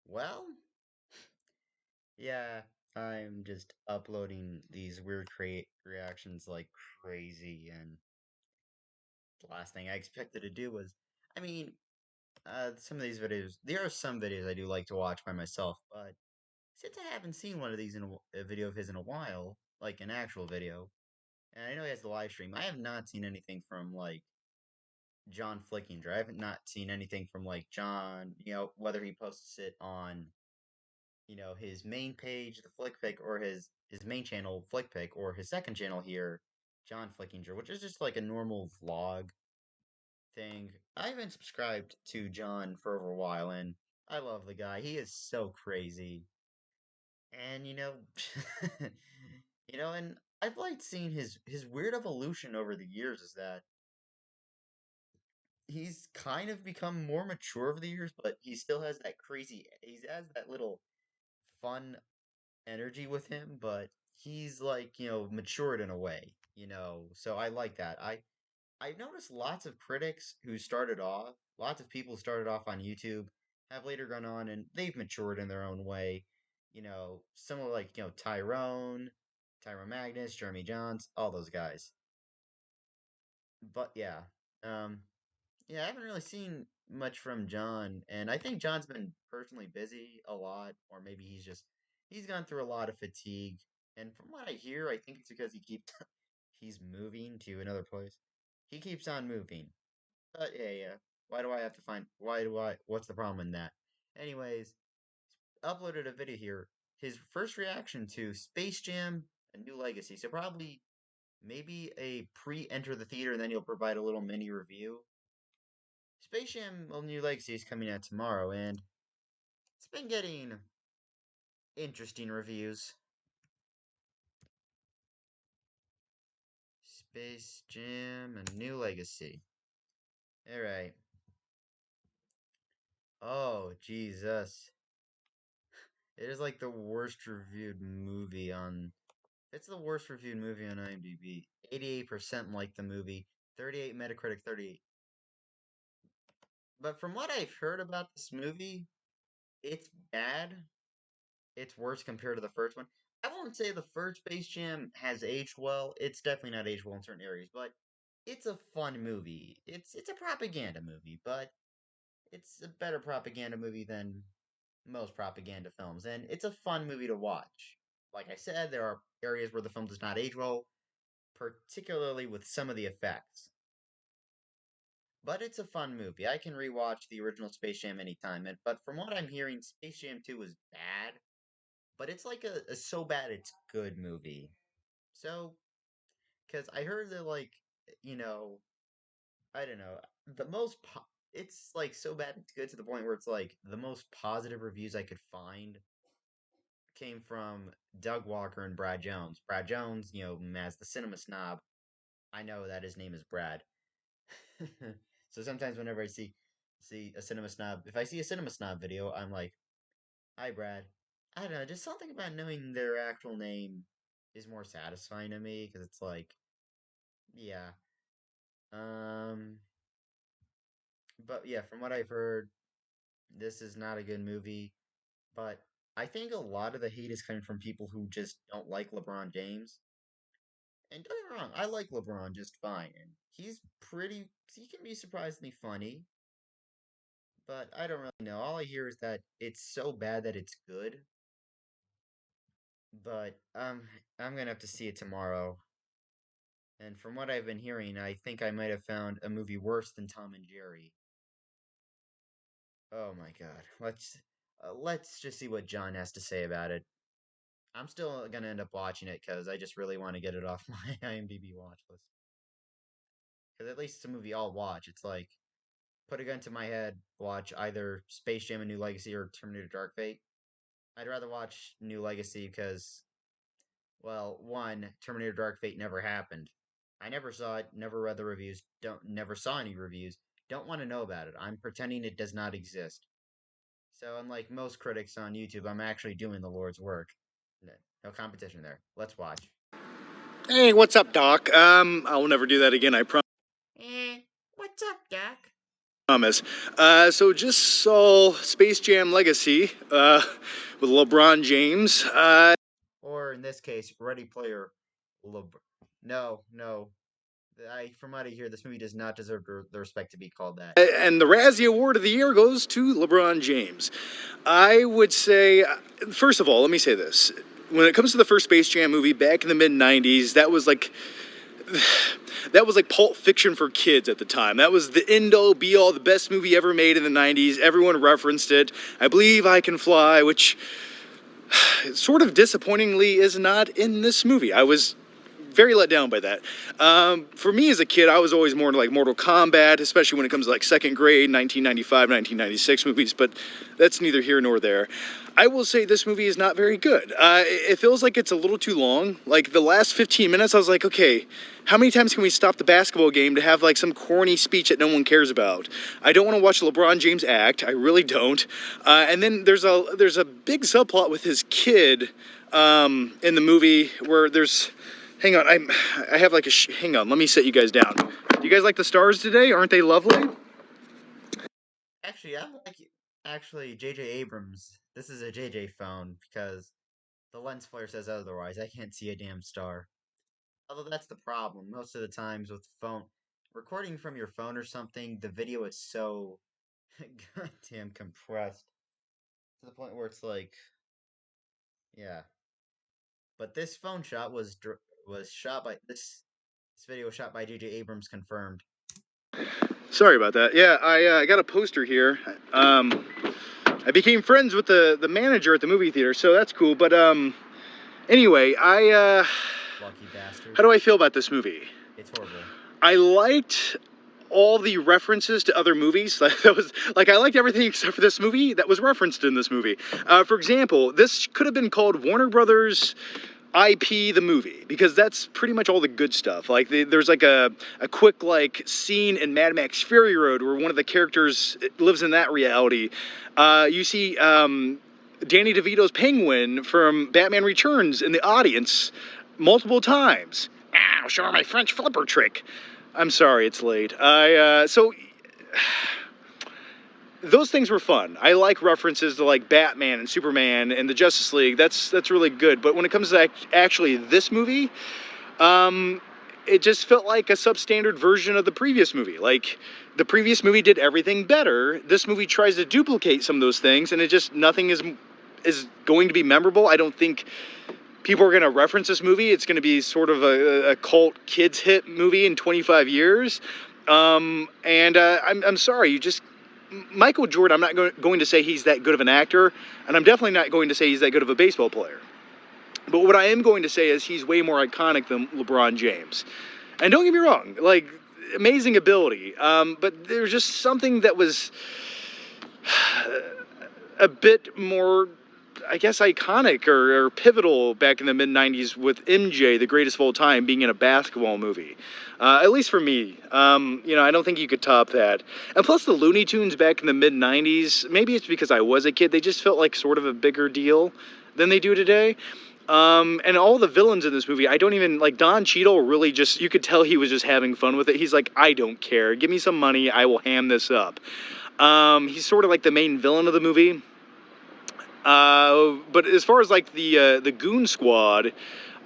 Well, yeah, I'm just uploading these weird create reactions like crazy, and the last thing I expected to do was, I mean, some of these videos, there are some videos I do like to watch by myself, but since I haven't seen one of these in a video of his in a while, like an actual video, and I know he has the live stream, I have not seen anything from like John Flickinger. I haven't not seen anything from like John, whether he posts it on his main page, the Flickpick, or his main channel, Flickpick, or his second channel here, John Flickinger, which is just like a normal vlog thing. I haven't subscribed to John for over a while, and I love the guy. He is so crazy, and and I've liked seeing his weird evolution over the years. Is that he's kind of become more mature over the years, but he still has that crazy. He has that little fun energy with him, but he's like, matured in a way, So I like that. I've noticed lots of critics who started off, lots of people who started off on YouTube have later gone on and they've matured in their own way. Some of like, Tyrone Magnus, Jeremy Johns, all those guys. But yeah. Um yeah, I haven't really seen much from John, and I think John's been personally busy a lot, or maybe he's gone through a lot of fatigue. And from what I hear, I think it's because he's moving to another place. He keeps on moving. But yeah, yeah. What's the problem in that? Anyways, uploaded a video here. His first reaction to Space Jam: A New Legacy. So probably maybe a pre-enter the theater, and then he'll provide a little mini review. Space Jam: A New Legacy is coming out tomorrow, and it's been getting interesting reviews. Space Jam: A New Legacy. All right. Oh, Jesus. It is like the worst reviewed movie on. It's the worst reviewed movie on IMDb. 88% like the movie, 38 Metacritic, 38. But from what I've heard about this movie, it's bad. It's worse compared to the first one. I won't say the first Space Jam has aged well. It's definitely not aged well in certain areas, but it's a fun movie. It's a propaganda movie, but it's a better propaganda movie than most propaganda films, and it's a fun movie to watch. Like I said, there are areas where the film does not age well, particularly with some of the effects. But it's a fun movie. I can rewatch the original Space Jam anytime. But from what I'm hearing, Space Jam 2 was bad, but it's like a so bad it's good movie. So, because I heard that, like, you know, I don't know, the most, it's like so bad it's good to the point where it's like the most positive reviews I could find came from Doug Walker and Brad Jones. Brad Jones, as the cinema snob, I know that his name is Brad. So sometimes whenever I see a cinema snob, if I see a cinema snob video, I'm like, "Hi, Brad." I don't know, just something about knowing their actual name is more satisfying to me because it's like, yeah. Um, but yeah, from what I've heard, this is not a good movie. But I think a lot of the hate is coming from people who just don't like LeBron James. And don't get me wrong, I like LeBron just fine. And he can be surprisingly funny. But I don't really know. All I hear is that it's so bad that it's good. But I'm gonna have to see it tomorrow. And from what I've been hearing, I think I might have found a movie worse than Tom and Jerry. Oh my god. Let's just see what John has to say about it. I'm still gonna end up watching it because I just really want to get it off my IMDb watch list. Because at least it's a movie I'll watch. It's like put a gun to my head, watch either Space Jam: A New Legacy or Terminator: Dark Fate. I'd rather watch New Legacy because, well, one, Terminator: Dark Fate never happened. I never saw it, never read the reviews, don't never saw any reviews, don't want to know about it. I'm pretending it does not exist. So unlike most critics on YouTube, I'm actually doing the Lord's work. No competition there. Let's watch. Hey, what's up, Doc? I will never do that again, I promise. Eh, what's up, Doc? Thomas. So just saw Space Jam Legacy with LeBron James. Or in this case, Ready Player. Leb- no, no. From what I hear, this movie does not deserve the respect to be called that. And the Razzie Award of the Year goes to LeBron James. I would say, first of all, let me say this. When it comes to the first Space Jam movie back in the mid 90s, that was like Pulp Fiction for kids at the time. That was the end all be all, the best movie ever made in the 90s. Everyone referenced it. I Believe I Can Fly, which sort of disappointingly is not in this movie. I was very let down by that. For me as a kid, I was always more like Mortal Kombat, especially when it comes to like second grade, 1995, 1996 movies, but that's neither here nor there. I will say this movie is not very good. It feels like it's a little too long. Like the last 15 minutes, I was like, okay, how many times can we stop the basketball game to have like some corny speech that no one cares about? I don't want to watch LeBron James act. I really don't. And then there's a big subplot with his kid in the movie where there's. Hang on, I have like hang on, let me set you guys down. Do you guys like the stars today? Aren't they lovely? Actually, J.J. Abrams. This is a J.J. phone because the lens flare says otherwise. I can't see a damn star. Although that's the problem. Most of the times with phone recording from your phone or something, the video is so goddamn compressed to the point where it's like, yeah. But this phone shot was shot by this video was shot by J.J. Abrams confirmed. Sorry about that. Yeah, I got a poster here. I became friends with the manager at the movie theater, so that's cool. But anyway, Lucky bastard. how do I feel about this movie? It's horrible. I liked all the references to other movies. I liked everything except for this movie that was referenced in this movie. For example, this could have been called Warner Brothers IP the movie, because that's pretty much all the good stuff. Like there's like a quick like scene in Mad Max Fury Road where one of the characters lives in that reality. You see Danny DeVito's Penguin from Batman Returns in the audience multiple times. I'll show her my French flipper trick. I'm sorry, it's late. So those things were fun. I like references to like Batman and Superman and the Justice League. That's really good. But when it comes to actually this movie, it just felt like a substandard version of the previous movie. Like the previous movie did everything better. This movie tries to duplicate some of those things, and nothing is going to be memorable. I don't think people are going to reference this movie. It's going to be sort of a cult kids hit movie in 25 years. I'm sorry, Michael Jordan, I'm not going to say he's that good of an actor, and I'm definitely not going to say he's that good of a baseball player. But what I am going to say is he's way more iconic than LeBron James. And don't get me wrong, like, amazing ability. But there's just something that was a bit more, I guess, iconic or pivotal back in the mid-90s with MJ, the greatest of all time, being in a basketball movie. At least for me. I don't think you could top that. And plus the Looney Tunes back in the mid-90s, maybe it's because I was a kid, they just felt like sort of a bigger deal than they do today. And all the villains in this movie, I don't even, like, Don Cheadle really just, you could tell he was just having fun with it. He's like, I don't care. Give me some money. I will ham this up. He's sort of like the main villain of the movie. But as far as like the Goon Squad,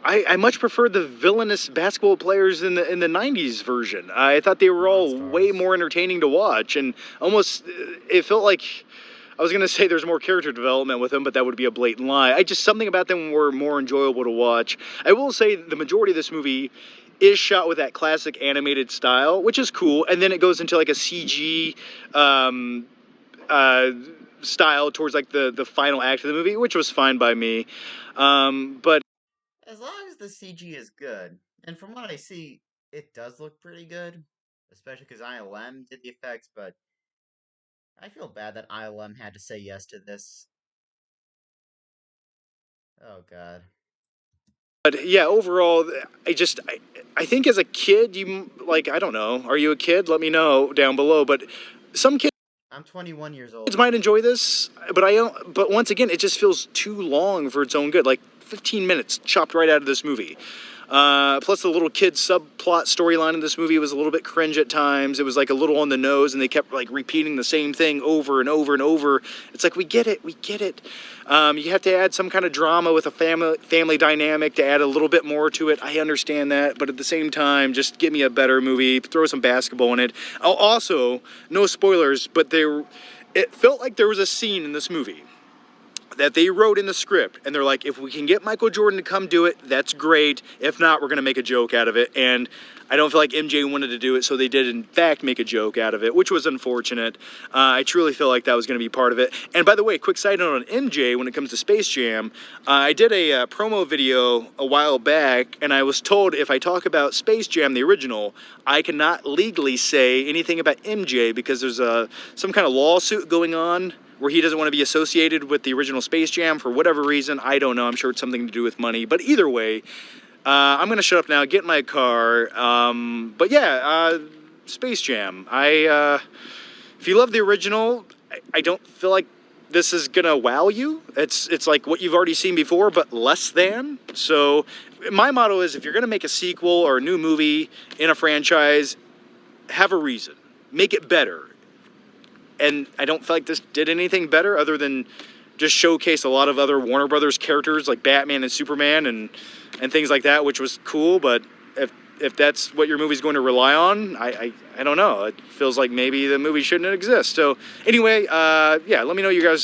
I much preferred the villainous basketball players in the '90s version. I thought they were all way more entertaining to watch, and almost it felt like I was gonna say there's more character development with them, but that would be a blatant lie. Something about them were more enjoyable to watch. I will say the majority of this movie is shot with that classic animated style, which is cool, and then it goes into like a CG style towards like the final act of the movie, which was fine by me. But as long as the CG is good, and from what I see, it does look pretty good, especially because ILM did the effects. But I feel bad that ILM had to say yes to this. Oh god. But yeah, overall, I think as a kid, you like, I don't know, are you a kid? Let me know down below. But some kids I'm 21 years old. might enjoy this, but I don't. But once again, it just feels too long for its own good. Like 15 minutes chopped right out of this movie. Plus, the little kid subplot storyline in this movie was a little bit cringe at times. It was like a little on the nose, and they kept like repeating the same thing over and over and over. It's like, we get it, we get it. You have to add some kind of drama with a family dynamic to add a little bit more to it. I understand that, but at the same time, just give me a better movie. Throw some basketball in it. Also, no spoilers, but it felt like there was a scene in this movie that they wrote in the script, and they're like, if we can get Michael Jordan to come do it, that's great. If not, we're going to make a joke out of it. And I don't feel like MJ wanted to do it, so they did in fact make a joke out of it, which was unfortunate. I truly feel like that was going to be part of it. And by the way, quick side note on MJ when it comes to Space Jam, I did a promo video a while back, and I was told if I talk about Space Jam, the original, I cannot legally say anything about MJ because there's some kind of lawsuit going on where he doesn't want to be associated with the original Space Jam for whatever reason. I don't know. I'm sure it's something to do with money. But either way, I'm going to shut up now, get in my car. But yeah, Space Jam. If you love the original, I don't feel like this is going to wow you. It's like what you've already seen before, but less than. So my motto is if you're going to make a sequel or a new movie in a franchise, have a reason. Make it better. And I don't feel like this did anything better other than just showcase a lot of other Warner Brothers characters like Batman and Superman and things like that, which was cool. But if that's what your movie's going to rely on, I don't know. It feels like maybe the movie shouldn't exist. So anyway, yeah, let me know your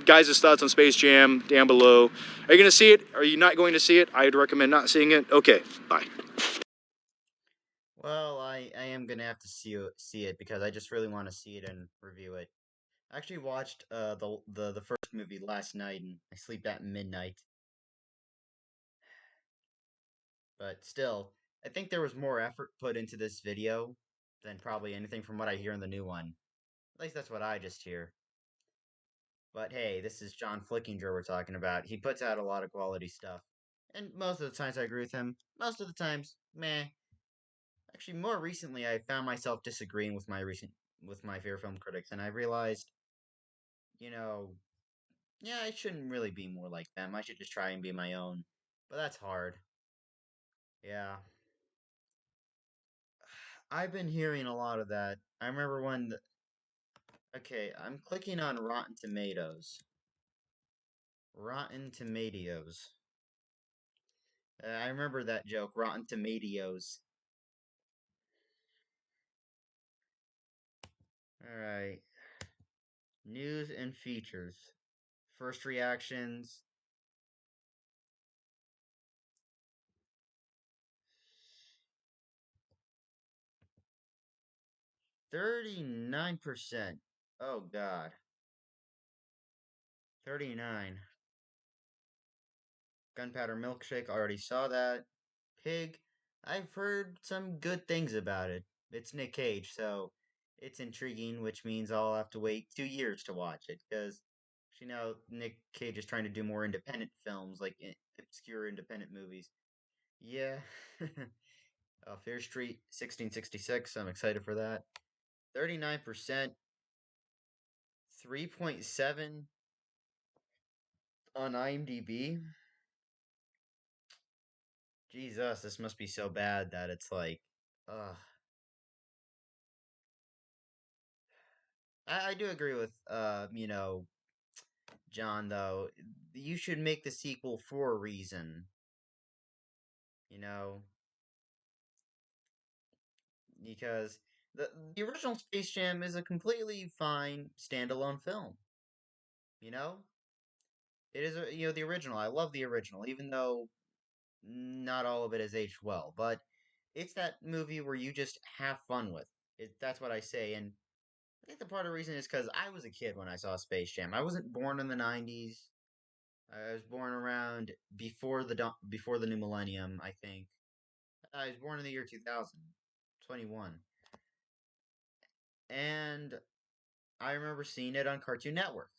guys' thoughts on Space Jam down below. Are you going to see it? Are you not going to see it? I'd recommend not seeing it. Okay, bye. Well, I am gonna have to see it because I just really want to see it and review it. I actually watched the first movie last night and I sleep at midnight. But still, I think there was more effort put into this video than probably anything from what I hear in the new one. At least that's what I just hear. But hey, this is John Flickinger we're talking about. He puts out a lot of quality stuff. And most of the times I agree with him. Most of the times, meh. Actually, more recently I found myself disagreeing with my favorite film critics, and I realized, you know, yeah, I shouldn't really be more like them. I should just try and be my own. But that's hard. Yeah. I've been hearing a lot of that. I remember okay, I'm clicking on Rotten Tomatoes. Rotten Tomatoes. I remember that joke, Rotten Tomatoes. Alright. News and features. First reactions. 39%. Oh god. 39. Gunpowder Milkshake, already saw that. Pig, I've heard some good things about it. It's Nick Cage, so it's intriguing, which means I'll have to wait 2 years to watch it, because you know Nick Cage is trying to do more independent films, like obscure independent movies. Yeah. Fear Street 1666, I'm excited for that. 39%, 3.7 on IMDb. Jesus, this must be so bad that it's like, ugh. I do agree with John though. You should make the sequel for a reason, you know, because the original Space Jam is a completely fine standalone film. You know, it is the original. I love the original, even though not all of it has aged well. But it's that movie where you just have fun with. That's what I say, and I think the part of the reason is because I was a kid when I saw Space Jam. I wasn't born in the '90s. I was born around before the new millennium, I think. I was born in the year 2000, 21, and I remember seeing it on Cartoon Network,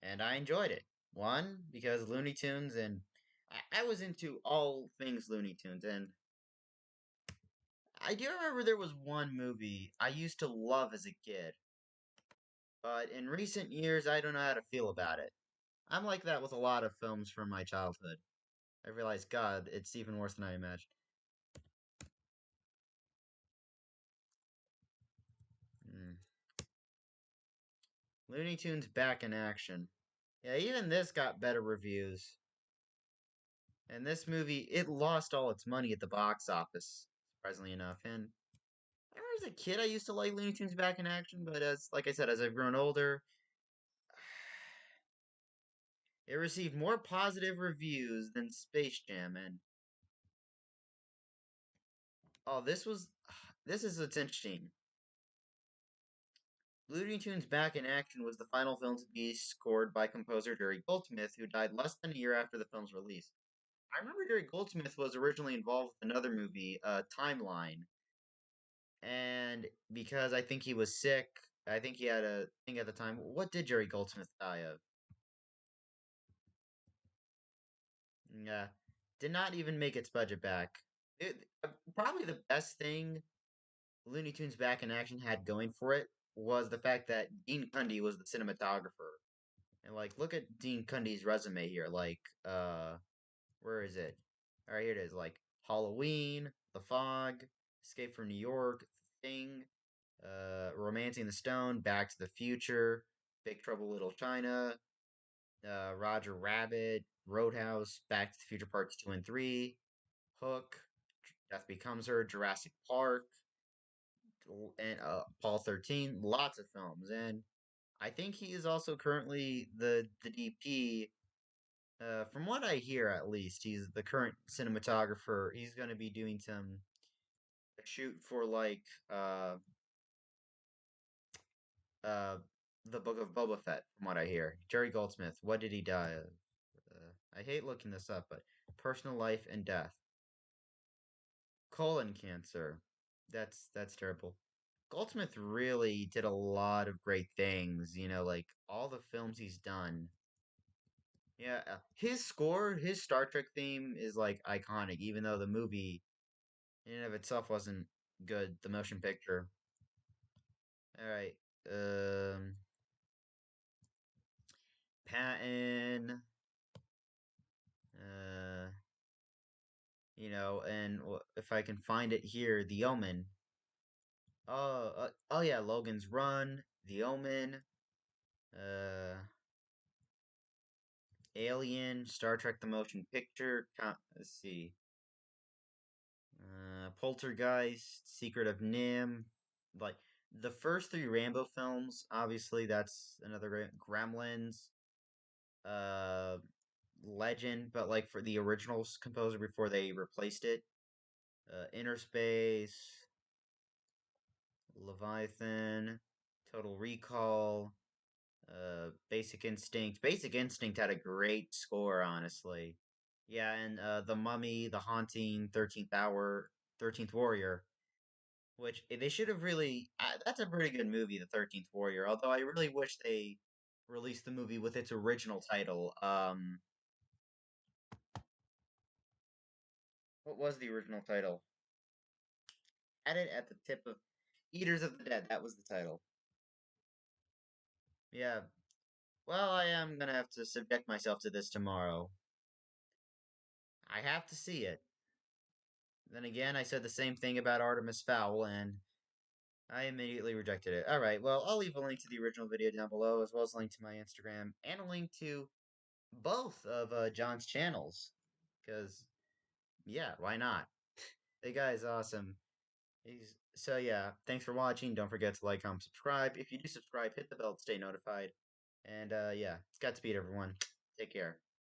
and I enjoyed it. One because Looney Tunes, and I was into all things Looney Tunes, and I do remember there was one movie I used to love as a kid, but in recent years I don't know how to feel about it. I'm like that with a lot of films from my childhood. I realized, God, it's even worse than I imagined. Hmm. Looney Tunes back in action. Yeah, even this got better reviews. And this movie, it lost all its money at the box office, surprisingly enough. And I remember as a kid, I used to like Looney Tunes back in action, but like I said, as I've grown older, it received more positive reviews than Space Jam. And oh, this is what's interesting. Looney Tunes Back in Action was the final film to be scored by composer Jerry Goldsmith, who died less than a year after the film's release. I remember Jerry Goldsmith was originally involved with another movie, Timeline, and because I think he was sick, I think he had a thing at the time. What did Jerry Goldsmith die of? Yeah, did not even make its budget back. Probably the best thing Looney Tunes Back in Action had going for it was the fact that Dean Cundy was the cinematographer. And like, look at Dean Cundy's resume here. Like, where is it? All right, here it is. Like Halloween, The Fog, Escape from New York, Thing, Romancing the Stone, Back to the Future, Big Trouble Little China, Roger Rabbit, Roadhouse, Back to the Future Parts 2 and 3, Hook, Death Becomes Her, Jurassic Park, and Paul 13. Lots of films. And I think he is also currently the DP. From what I hear, at least, he's the current cinematographer. He's going to be doing some shoot for like uh the Book of Boba Fett. From what I hear, Jerry Goldsmith. What did he die of? I hate looking this up, but personal life and death. Colon cancer. That's terrible. Goldsmith really did a lot of great things. You know, like all the films he's done. Yeah, his score, his Star Trek theme is like iconic, even though the movie in and of itself wasn't good. The motion picture. All right. Um, Patton. Uh, and if I can find it here, The Omen. Oh yeah, Logan's Run, The Omen, uh, Alien, Star Trek: The Motion Picture. Let's see. Poltergeist, Secret of Nim, like the first three Rambo films. Obviously, that's another great Gremlins, uh, Legend, but like for the original composer before they replaced it, Inner Space, Leviathan, Total Recall, Basic Instinct. Basic Instinct had a great score, honestly. Yeah, and The Mummy, The Haunting, 13th Hour, 13th Warrior, which they should have really. That's a pretty good movie, The 13th Warrior. Although I really wish they released the movie with its original title. What was the original title? Had it at the tip of Eaters of the Dead. That was the title. Yeah. Well, I am gonna have to subject myself to this tomorrow. I have to see it. Then again, I said the same thing about Artemis Fowl, and I immediately rejected it. Alright, well, I'll leave a link to the original video down below, as well as a link to my Instagram, and a link to both of John's channels. Because, yeah, why not? The guy's awesome. So, yeah, thanks for watching. Don't forget to like, comment, subscribe. If you do subscribe, hit the bell to stay notified. And, yeah, it's Godspeed, everyone. Take care.